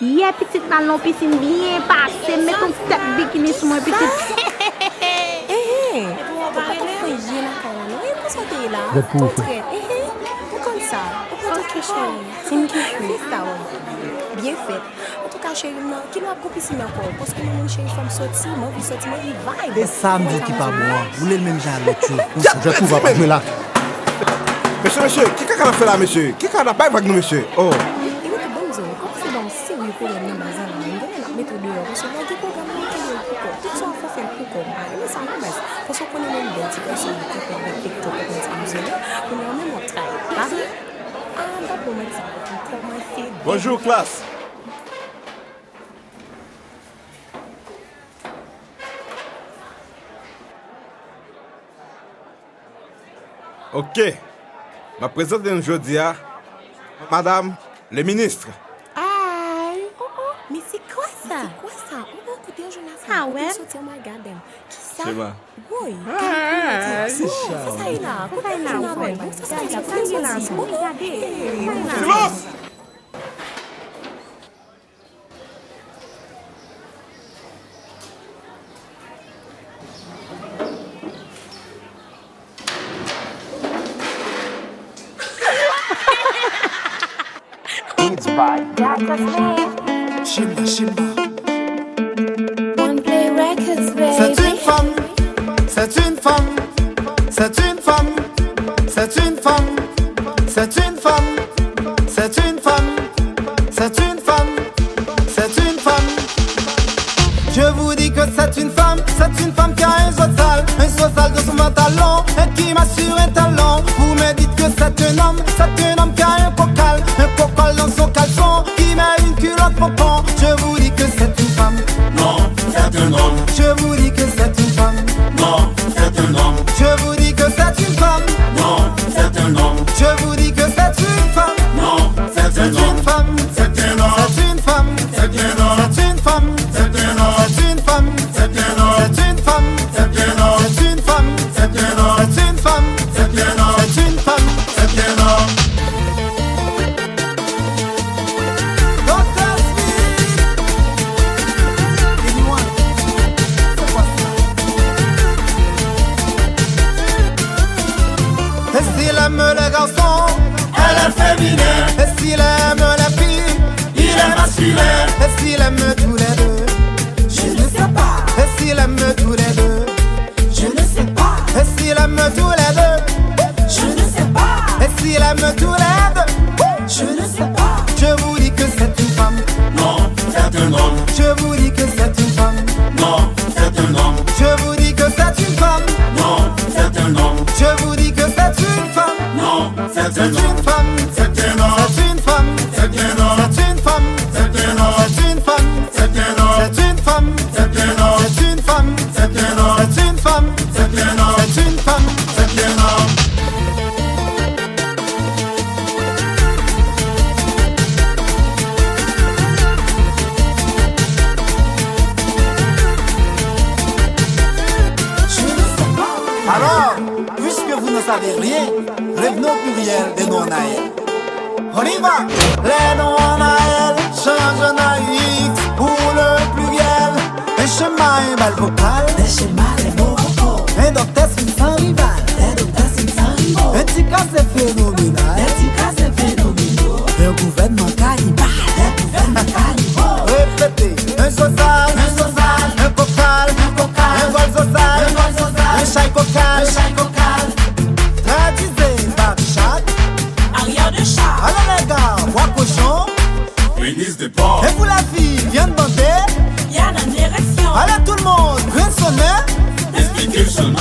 Yeah, petite ballon piscine bien passé. Mets ton petit bikini sur moi, petite. Bien fait. En tout cas, chérie, qui nous a copié encore? Parce que nous, chérie, femme sortie, moi, vous sortez, moi, il vibe. Et ça me dit qu'il pas bon. Vous voulez le même genre de chose. Je trouve pas jouer là. Monsieur, qui a fait là, monsieur? Qui a pas avec nous, monsieur? Oh. Écoute, bon, comment c'est dans si vous pouvez nous bazar là? On doit mettre dehors. Parce que moi, qui programme tout ça, il faut faire pour comme. Mais ça me baisse. Parce qu'on connaît même des petits personnes qui font des TikTok comme ça, nous allons. On est en même travail. Bonjour, classe. Ok. Ma présente aujourd'hui, madame le ministre. Aïe. Mais c'est quoi ça? C'est quoi ça? On va écouter un journaliste. Ah ouais? Sortir my garden. Qui ça? C'est vrai. Oui. C'est ça. Ça y est là. Ça y est là. Ça y est là. Ça y est là. Regardez. Silence! Shimba. One Play Records, baby. C'est une femme. C'est une femme. C'est une femme. C'est une femme. C'est une femme. C'est une femme. C'est une femme. C'est une femme. Je vous dis que c'est une femme. C'est une femme qui a un social de son pantalon et qui m'assure un talent. Vous me dites que c'est un homme qui a un cocal dans son caleçon, qui met une culotte pompon. Je vous dis que c'est une femme. Non, c'est un homme. Je vous dis que c'est une femme. Non, c'est un homme. Je vous dis que c'est une femme. Non, c'est un homme. Je vous dis que c'est une femme. Non, c'est un C'est homme. une femme. C'est un homme. C'est une femme. C'est un homme. C'est une femme. C'est un homme. C'est une femme. C'est un homme. C'est une femme. C'est un homme. C'est une femme. C'est un homme. C'est une femme. C'est un homme. C'est une femme. C'est un homme. Dr. Smith. Dis-moi, c'est quoi ça? Est-ce qu'il aime les garçons? Elle est féminine. Est-ce qu'il aime les filles? Il est masculin. Est-ce qu'il aime tous les deux? Je ne sais pas. Est-ce qu'il aime tous les deux? Je ne sais pas. Est-ce qu'il aime tous les deux? Je ne sais pas. Est-ce qu'il aime tous les deux? Je ne sais pas. Je vous dis que c'est une femme. Non, c'est un homme. Je vous dis que c'est une femme. Non, c'est un homme. Je vous dis que c'est une femme. Non, c'est un homme. Je vous dis que c'est une femme. Non, c'est C'est un une homme. femme. C'est un homme. C'est une femme. C'est un homme. C'est une femme. C'est un homme. C'est une femme. C'est un homme. C'est une femme. C'est un homme. C'est une femme. C'est un homme. C'est une femme. C'est un homme. C'est une femme. C'est un homme. Alors, puisque vous ne savez rien, revenons au pluriel des noms en AL. On y va! Les noms en AL changent en AX pour le pluriel. Un schéma, un bal vocal. Des schémas, des mots vocaux. Un docteur sans rival. Des docteurs sans rivaux. Un petit cas c'est phénoménal. Des petits cas, c'est phénoménal. Un gouvernement cannibale. Des gouvernements cannibaux. Répétez, un social, un cocal, un vol social, un chai cocal, traduisez par chat. Arrière de chat. Alors les gars, voix cochon, Pénis de porc. et vous la fille, viens de bander. Y'a une érection. Allez tout le monde, grince son nez. Expliquez ce nom.